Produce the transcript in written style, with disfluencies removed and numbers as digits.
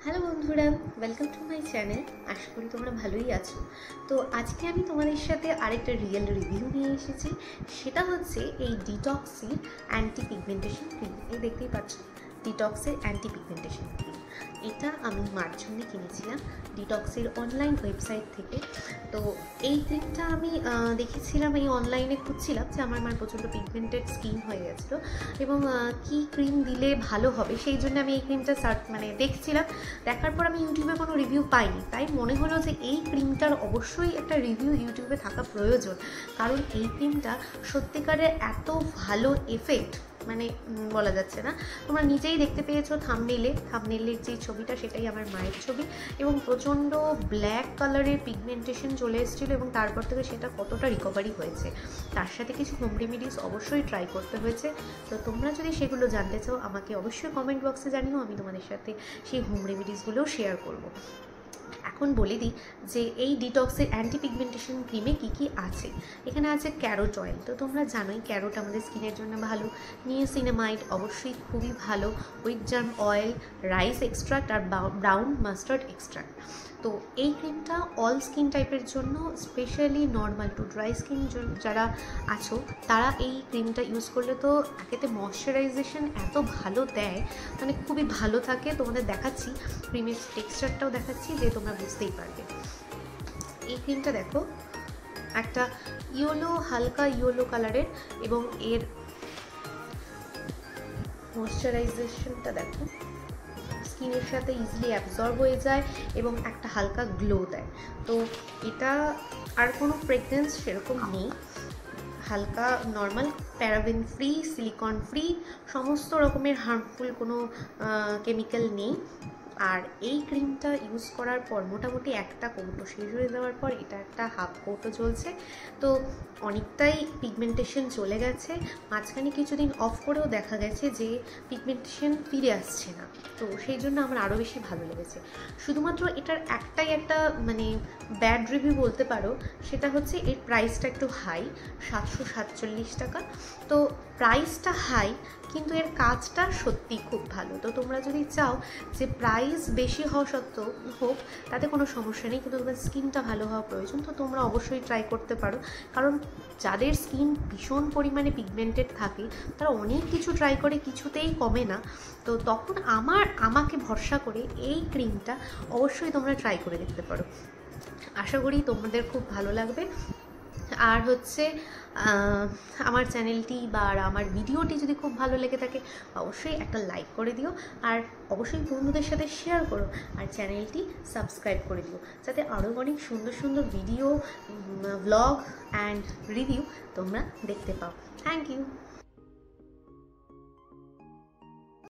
Hello বন্ধুরা, welcome to my channel. আশা করি তোমরা ভালোই আছো। তো আজকে আমি তোমাদের সাথে আরেকটা রিয়েল রিভিউ নিয়ে এসেছি। সেটা হচ্ছে এই ডিটক্সের অ্যান্টি পিগমেন্টেশন ক্রিম। এই দেখতেই পাচ্ছ, ডিটক্সের অ্যান্টি পিগমেন্টেশন ক্রিম। এটা আমি মার্চ জন্যে কিনেছিলাম ডিটক্সের অনলাইন ওয়েবসাইট থেকে। তো এই ক্রিমটা আমি দেখেছিলাম, এই অনলাইনে খুঁজছিলাম যে আমার প্রচণ্ড পিগমেন্টেড স্কিন হয়ে গেছিলো এবং কি ক্রিম দিলে ভালো হবে, সেই জন্য আমি এই ক্রিমটা দেখছিলাম। দেখার পর আমি ইউটিউবে কোনো রিভিউ পাইনি, তাই মনে হলো যে এই ক্রিমটার অবশ্যই একটা রিভিউ ইউটিউবে থাকা প্রয়োজন। কারণ এই ক্রিমটা সত্যিকারের এত ভালো এফেক্ট মানে বলা যাচ্ছে না। তোমরা নিজেই দেখতে পেয়েছো থাম্বনেইলের যে ছবিটা, সেটাই আমার মায়ের ছবি এবং প্রচণ্ড ব্ল্যাক কালারের পিগমেন্টেশন চলে এসেছিলো এবং তারপর থেকে সেটা কতটা রিকভারি হয়েছে। তার সাথে কিছু হোম রেমেডিস অবশ্যই ট্রাই করতে হয়েছে। তো তোমরা যদি সেগুলো জানতে চাও আমাকে অবশ্যই কমেন্ট বক্সে জানিও, আমি তোমাদের সাথে সেই হোম রেমেডিসগুলোও শেয়ার করব। এখন বলে দিই যে এই ডিটক্সের অ্যান্টি পিগমেন্টেশন ক্রিমে কী কী আছে। এখানে আছে ক্যারোট অয়েল, তো তোমরা জানোই ক্যারোট আমাদের স্কিনের জন্য ভালো। নিয়াসিনামাইড অবশ্যই খুবই ভালো। Wheat germ oil, rice extract আর ব্রাউন মাস্টার্ড এক্সট্রাক্ট। তো এই ক্রিমটা অল স্কিন টাইপের জন্য, specially normal to dry skin যারা আছো তারা এই ক্রিমটা ইউজ করলে তো একেতে ময়শ্চারাইজেশন এত ভালো দেয়, মানে খুবই ভালো থাকে। তোমাদের দেখাচ্ছি ক্রিমের টেক্সচারটাও দেখাচ্ছি, যে তোমরা বুঝতেই পারবে। এই ক্রিমটা দেখো, একটা হালকা ইয়েলো কালারের এবং এর ময়শ্চারাইজেশনটা দেখো, স্কিনের সাথে ইজিলি অ্যাবজর্ব হয়ে যায় এবং একটা হালকা গ্লো দেয়। তো এটা আর কোনো ফ্রেগরেন্স সেরকম নেই, হালকা normal, paraben free, silicone free, সমস্ত রকমের হার্মফুল কোনো কেমিক্যাল নেই। আর এই ক্রিমটা ইউজ করার পর মোটামুটি একটা কৌটো শেষ হয়ে যাওয়ার পর এটা একটা হাফ কৌটো চলছে। তো অনেকটাই পিগমেন্টেশন চলে গেছে। মাঝখানে কিছুদিন অফ করেও দেখা গেছে যে পিগমেন্টেশন ফিরে আসছে না। তো সেই জন্য আমার আরও বেশি ভালো লেগেছে। শুধুমাত্র এটার একটা মানে ব্যাড রিভিউ বলতে পারো, সেটা হচ্ছে এর প্রাইসটা একটু হাই, 747 টাকা। তো প্রাইসটা হাই কিন্তু এর কাজটা সত্যি খুব ভালো। তো তোমরা যদি চাও যে প্রাইস বেশি হওয়া সত্ত্বেও হোক, তাতে কোনো সমস্যা নেই, কিন্তু তোমার স্কিনটা ভালো হওয়া প্রয়োজন। তো তোমরা অবশ্যই ট্রাই করতে পারো, কারণ যাদের স্কিন ভীষণ পরিমাণে পিগমেন্টেড থাকে তারা অনেক কিছু ট্রাই করে, কিছুতেই কমে না। তো তখন আমাকে ভরসা করে এই ক্রিমটা অবশ্যই তোমরা ট্রাই করে দেখতে পারো। আশা করি তোমাদের খুব ভালো লাগবে। আর হচ্ছে আমার চ্যানেলটি বা আমার ভিডিওটি যদি খুব ভালো লেগে থাকে অবশ্যই একটা লাইক করে দিও, আর অবশ্যই বন্ধুদের সাথে শেয়ার করো, আর চ্যানেলটি সাবস্ক্রাইব করে দিও, যাতে আরও অনেক সুন্দর সুন্দর ভিডিও, ব্লগ অ্যান্ড রিভিউ তোমরা দেখতে পাও। Thank you.